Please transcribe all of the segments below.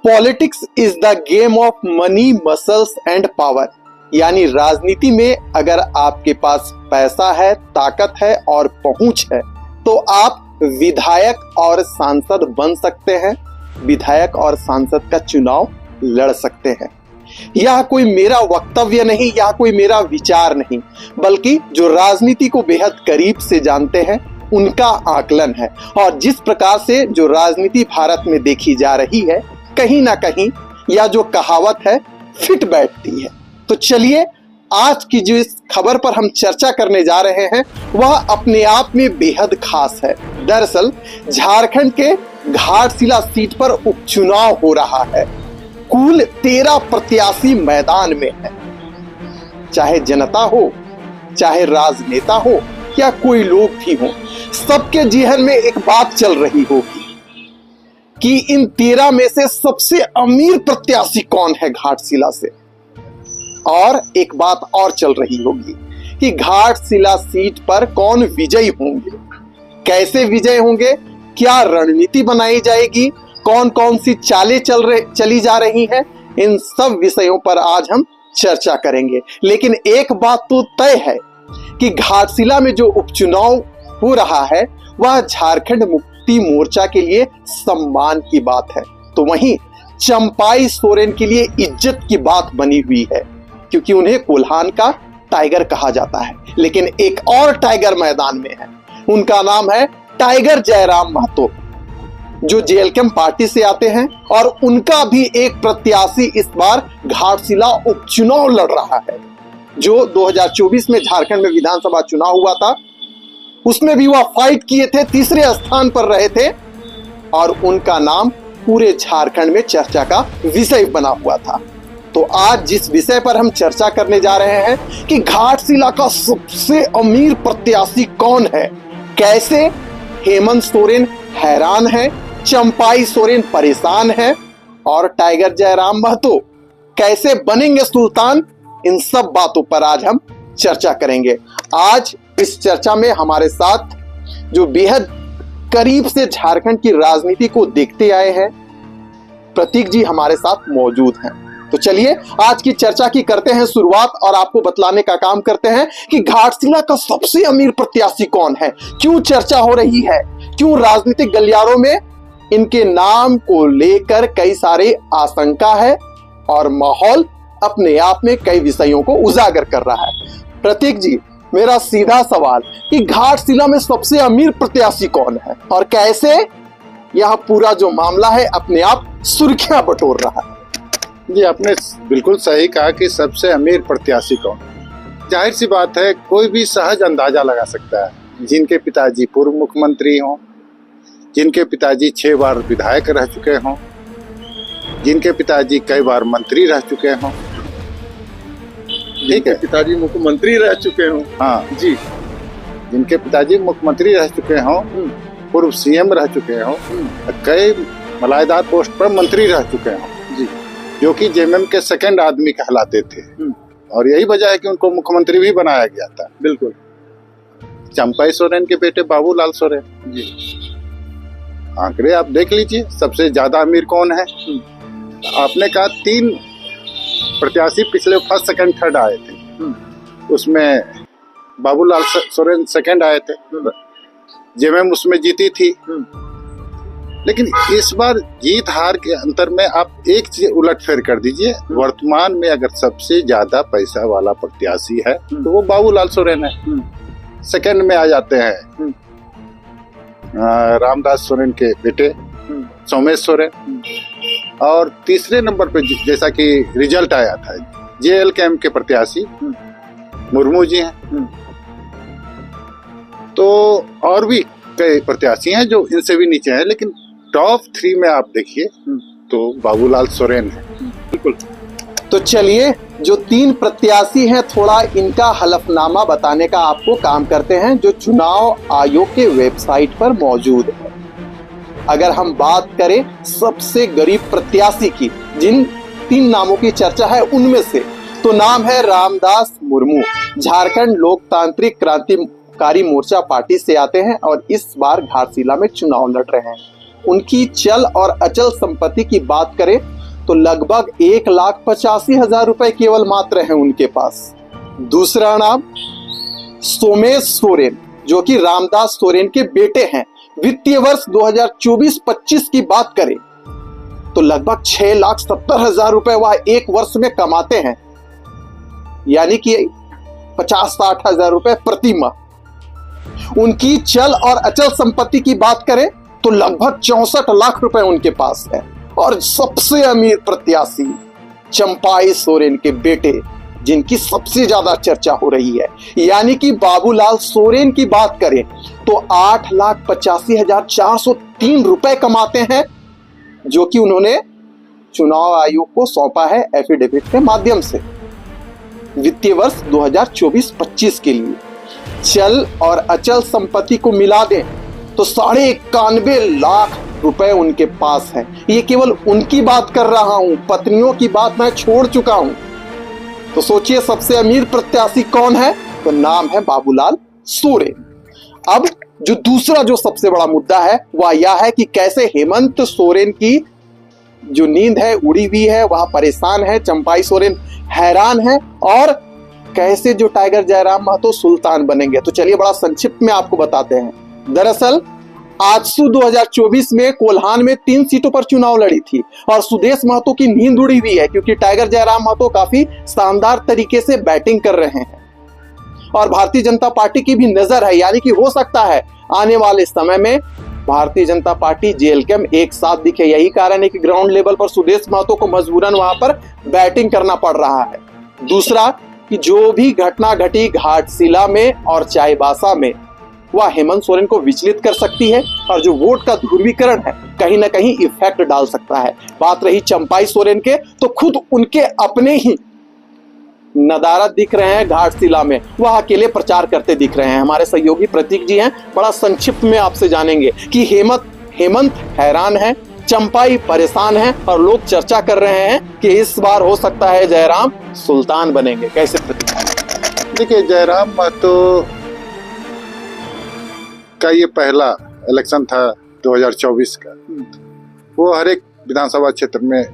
Politics is the game of money, muscles and power. यानी राजनीति में अगर आपके पास पैसा है, ताकत है और पहुंच है तो आप विधायक और सांसद बन सकते हैं, विधायक और सांसद का चुनाव लड़ सकते हैं। यह कोई मेरा वक्तव्य नहीं, यह कोई मेरा विचार नहीं, बल्कि जो राजनीति को बेहद करीब से जानते हैं उनका आकलन है। और जिस प्रकार से जो राजनीति भारत में देखी जा रही है, कहीं ना कहीं यह जो कहावत है फिट बैठती है। तो चलिए आज की जो इस खबर पर हम चर्चा करने जा रहे हैं वह अपने आप में बेहद खास है। दरअसल झारखंड के घाटशिला सीट पर उपचुनाव हो रहा है। कुल 13 प्रत्याशी मैदान में है। चाहे जनता हो, चाहे राजनेता हो या कोई लोग भी हो, सबके जिहन में एक बात चल रही होगी कि इन 13 में से सबसे अमीर प्रत्याशी कौन है घाटशिला से। और एक बात और चल रही होगी कि घाटशिला सीट पर कौन विजयी होंगे, कैसे विजय होंगे, क्या रणनीति बनाई जाएगी, कौन कौन सी चालें चली जा रही हैं, इन सब विषयों पर आज हम चर्चा करेंगे। लेकिन एक बात तो तय है कि घाटशिला में जो उपचुनाव हो रहा है वह झारखंड मुक्ति मोर्चा के लिए सम्मान की बात है, तो वहीं चंपाई सोरेन के लिए इज्जत की बात बनी हुई है, क्योंकि उन्हें कोल्हान का टाइगर कहा जाता है। लेकिन एक और टाइगर मैदान में है, उनका नाम है टाइगर जयराम महतो, जो जेएलकेएम पार्टी से आते हैं और उनका भी एक प्रत्याशी इस बार घाटशिला उपचुनाव लड़ रहा है। जो 2024 में झारखंड में विधानसभा चुनाव हुआ था उसमें भी वह फाइट किए थे, तीसरे स्थान पर रहे थे और उनका नाम पूरे झारखंड में चर्चा का विषय बना हुआ था। तो आज जिस विषय पर हम चर्चा करने जा रहे हैं कि घाटशिला का सबसे अमीर प्रत्याशी कौन है, कैसे हेमंत सोरेन हैरान है, चंपाई सोरेन परेशान है और टाइगर जयराम महतो कैसे बनेंगे सुल्तान, इन सब बातों पर आज हम चर्चा करेंगे। आज इस चर्चा में हमारे साथ जो बेहद करीब से झारखंड की राजनीति को देखते आए हैं प्रतीक जी हमारे साथ मौजूद हैं। तो चलिए आज की चर्चा की करते हैं शुरुआत और आपको बतलाने का काम करते हैं कि घाटशिला का सबसे अमीर प्रत्याशी कौन है, क्यों चर्चा हो रही है, क्यों राजनीतिक गलियारों में इनके नाम को लेकर कई सारे आशंका है और माहौल अपने आप में कई विषयों को उजागर कर रहा है। प्रतीक जी, मेरा सीधा सवाल कि घाटशिला में सबसे अमीर प्रत्याशी कौन है और कैसे यह पूरा जो मामला है अपने आप सुर्खियां बटोर रहा है। जी, आपने बिल्कुल सही कहा कि सबसे अमीर प्रत्याशी कौन। जाहिर सी बात है, कोई भी सहज अंदाजा लगा सकता है। जिनके पिताजी पूर्व मुख्यमंत्री हों, जिनके पिताजी 6 बार विधायक रह चुके हों, जिनके पिताजी कई बार मंत्री रह चुके हों, ठीक है, पिताजी मुख्यमंत्री रह चुके हों, हाँ जी, जिनके पिताजी मुख्यमंत्री रह चुके हों, पूर्व सीएम रह चुके हों, कई मलाईदार पोस्ट पर मंत्री रह चुके हों, जी, जो कि जेएमएम के सेकंड आदमी कहलाते थे और यही वजह है कि उनको मुख्यमंत्री भी बनाया गया था। बिल्कुल। चंपाई सोरेन के बेटे बाबूलाल सोरेन जी, आंकड़े आप देख लीजिए, सबसे ज्यादा अमीर कौन है। आपने कहा 3 प्रत्याशी पिछले फर्स्ट सेकंड थर्ड आए थे, उसमें बाबूलाल सोरेन सेकंड आए थे, जेएमएम उसमें जीती थी। लेकिन इस बार जीत हार के अंतर में आप एक चीज उलटफेर कर दीजिए, वर्तमान में अगर सबसे ज्यादा पैसा वाला प्रत्याशी है तो वो बाबूलाल सोरेन है। सेकंड में आ जाते हैं रामदास सोरेन के बेटे सोमेश सोरेन और तीसरे नंबर पे जैसा कि रिजल्ट आया था जेएलकेएम के प्रत्याशी मुर्मू जी हैं। तो और भी कई प्रत्याशी हैं जो इनसे भी नीचे हैं, लेकिन टॉप 3 में आप देखिए तो बाबूलाल सोरेन है। बिल्कुल। तो चलिए जो 3 प्रत्याशी हैं थोड़ा इनका हलफनामा बताने का आपको काम करते हैं, जो चुनाव आयोग के वेबसाइट पर मौजूद है। अगर हम बात करें सबसे गरीब प्रत्याशी की, जिन 3 नामों की चर्चा है उनमें से, तो नाम है रामदास मुर्मू। झारखंड लोकतांत्रिक क्रांतिकारी मोर्चा पार्टी से आते हैं और इस बार घाटशिला में चुनाव लड़ रहे हैं। उनकी चल और अचल संपत्ति की बात करें तो लगभग 1,85,000 रुपए केवल मात्र हैं उनके पास। दूसरा नाम सोमेश सोरेन, जो कि रामदास सोरेन के बेटे हैं। वित्तीय वर्ष 2024-25 की बात करें तो लगभग 6,70,000 रुपए वह एक वर्ष में कमाते हैं, यानी कि 50-60,000 रुपए प्रति माह। उनकी चल और अचल संपत्ति की बात करें तो लगभग 64 लाख रुपए उनके पास है। और सबसे अमीर प्रत्याशी चंपाई सोरेन के बेटे, जिनकी सबसे ज्यादा चर्चा हो रही है, यानी कि बाबूलाल सोरेन की बात करें तो 8,85,403 रुपए कमाते हैं, जो कि उन्होंने चुनाव आयोग को सौंपा है एफिडेविट के माध्यम से वित्तीय वर्ष 2024-25 के लिए। चल और अचल संपत्ति को मिला दें तो 91.5 लाख रुपए उनके पास है। ये केवल उनकी बात कर रहा हूं, पत्नियों की बात मैं छोड़ चुका हूं। तो सोचिए सबसे अमीर प्रत्याशी कौन है, तो नाम है बाबूलाल सोरेन। अब जो दूसरा जो सबसे बड़ा मुद्दा है वह यह है कि कैसे हेमंत सोरेन की जो नींद है उड़ी हुई है, वह परेशान है, चंपाई सोरेन हैरान है, और कैसे जो टाइगर जयराम महतो सुल्तान बनेंगे। तो चलिए बड़ा संक्षिप्त में आपको बताते हैं। दरअसल आजसू 2024 में कोल्हान में 3 सीटों पर चुनाव लड़ी थी और सुदेश महतो की नींद उड़ी हुई है, क्योंकि टाइगर जयराम महतो काफी शानदार तरीके से बैटिंग कर रहे हैं और भारतीय जनता पार्टी की भी नजर है, यानी कि हो सकता है आने वाले समय में भारतीय जनता पार्टी जेएलके एक साथ दिखे। यही कारण है कि ग्राउंड लेवल पर सुदेश महतो को मजबूरन वहां पर बैटिंग करना पड़ रहा है। दूसरा कि जो भी घटना घटी घाटशिला में और चाईबासा में, वह हेमंत सोरेन को विचलित कर सकती है और जो वोट का ध्रुवीकरण है कहीं ना कहीं इफेक्ट डाल सकता है। बात रही चंपाई सोरेन के, तो खुद उनके अपने ही नदारद दिख रहे हैं घाटशिला में, वह अकेले प्रचार करते दिख रहे हैं। हमारे सहयोगी प्रतीक जी हैं, बड़ा संक्षिप्त में आपसे जानेंगे कि हेमंत हैरान है, चंपाई परेशान है और लोग चर्चा कर रहे हैं कि इस बार हो सकता है जयराम सुल्तान बनेंगे। कैसे प्रतीक? देखिए, जयराम महतो का ये पहला इलेक्शन था 2024 का। वो हर एक विधानसभा क्षेत्र में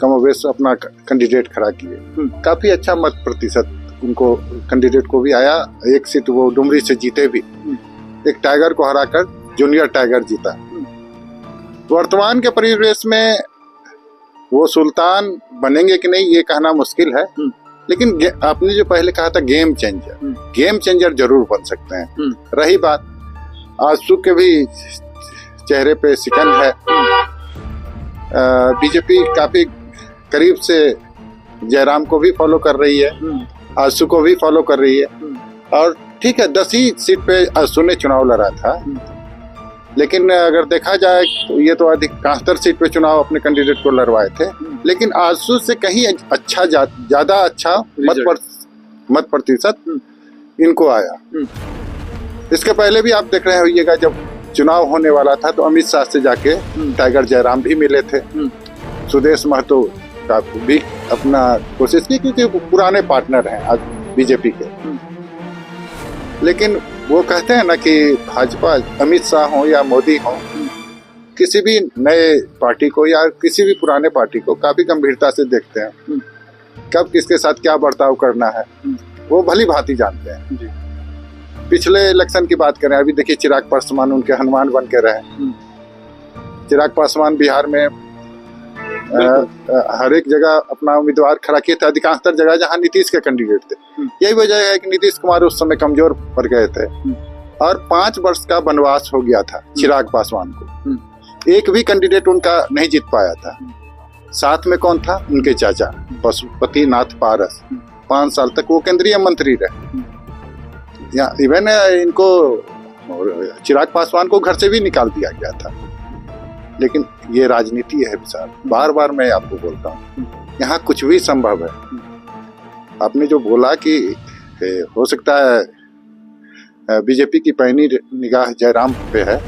कमोबेश अपना कैंडिडेट खड़ा किए। काफी अच्छा मत प्रतिशत उनको कैंडिडेट को भी आया। एक सीट वो डुमरी से जीते भी, एक टाइगर को हराकर जूनियर टाइगर जीता। वर्तमान के परिवेश में वो सुल्तान बनेंगे कि नहीं ये कहना मुश्किल है, लेकिन आपने जो पहले कहा था गेम चेंजर जरूर बन सकते हैं। रही बात आजसू के भी चेहरे पे शिकन है। बीजेपी काफी करीब से जयराम को भी फॉलो कर रही है, आजसू को भी फॉलो कर रही है। और ठीक है, 10 ही सीट पे आजसू ने चुनाव लड़ा था, लेकिन अगर देखा जाए तो ये तो अधिकांशतर सीट पे चुनाव अपने कैंडिडेट को लड़वाए थे, लेकिन आजसू से कहीं अच्छा ज्यादा अच्छा मत प्रतिशत इनको आया। इसके पहले भी आप देख रहे होइएगा, जब चुनाव होने वाला था तो अमित शाह से जाके टाइगर जयराम भी मिले थे। सुदेश महतो का भी अपना कोशिश की, क्योंकि पुराने पार्टनर हैं आज बीजेपी के। लेकिन वो कहते हैं ना कि भाजपा अमित शाह हो या मोदी हो, किसी भी नए पार्टी को या किसी भी पुराने पार्टी को काफी गंभीरता से देखते हैं। कब किसके साथ क्या बर्ताव करना है वो भली भांति जानते हैं। पिछले इलेक्शन की बात करें, अभी देखिए चिराग पासवान उनके हनुमान बन के रहे। चिराग पासवान बिहार में हर एक जगह अपना उम्मीदवार खड़ा किए थे, अधिकांशतर जगह जहां नीतीश के कैंडिडेट थे। यही वजह है कि नीतीश कुमार उस समय कमजोर पड़ गए थे और 5 वर्ष का वनवास हो गया था चिराग पासवान को। एक भी कैंडिडेट उनका नहीं जीत पाया था। साथ में कौन था? उनके चाचा पशुपति नाथ पारस। 5 साल तक वो केंद्रीय मंत्री रहे। या इवन इनको चिराग पासवान को घर से भी निकाल दिया गया था। लेकिन ये राजनीति है विशाल, बार बार मैं आपको बोलता हूँ, यहाँ कुछ भी संभव है। आपने जो बोला कि हो सकता है बीजेपी की पैनी निगाह जयराम पे है,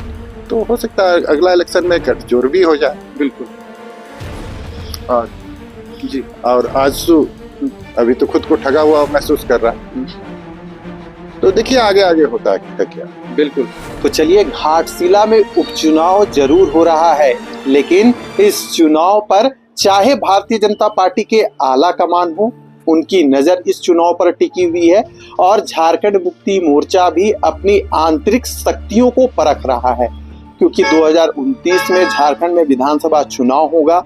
तो हो सकता है अगला इलेक्शन में गठजोड़ भी हो जाए। बिल्कुल। जी, और आजसू अभी तो खुद को ठगा हुआ महसूस कर रहा है। तो देखिए आगे होता है क्या। बिल्कुल। तो चलिए, घाटशिला में उपचुनाव जरूर हो रहा है, लेकिन इस चुनाव पर चाहे भारतीय जनता पार्टी के आला कमान हो, उनकी नजर इस चुनाव पर टिकी हुई है और झारखंड मुक्ति मोर्चा भी अपनी आंतरिक शक्तियों को परख रहा है, क्योंकि 2029 में झारखंड में विधानसभा चुनाव होगा।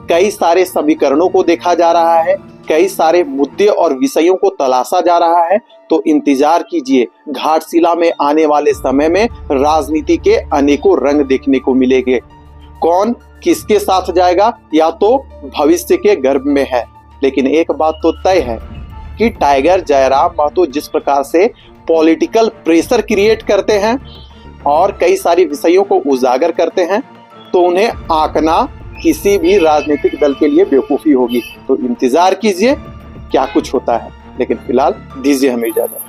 कई सारे समीकरणों को देखा जा रहा है, कई सारे मुद्दे और विषयों को तलाशा जा रहा है। तो इंतजार कीजिए, घाटशिला में आने वाले समय में राजनीति के अनेकों रंग देखने को मिलेंगे। कौन किसके साथ जाएगा या तो भविष्य के गर्भ में है, लेकिन एक बात तो तय है कि टाइगर जयराम महतो जिस प्रकार से पॉलिटिकल प्रेशर क्रिएट करते हैं और कई सारी विषयों को उजागर करते हैं, तो उन्हें आंकना किसी भी राजनीतिक दल के लिए बेवकूफी होगी। तो इंतजार कीजिए क्या कुछ होता है, लेकिन फिलहाल दीजिए हमें इजाजत।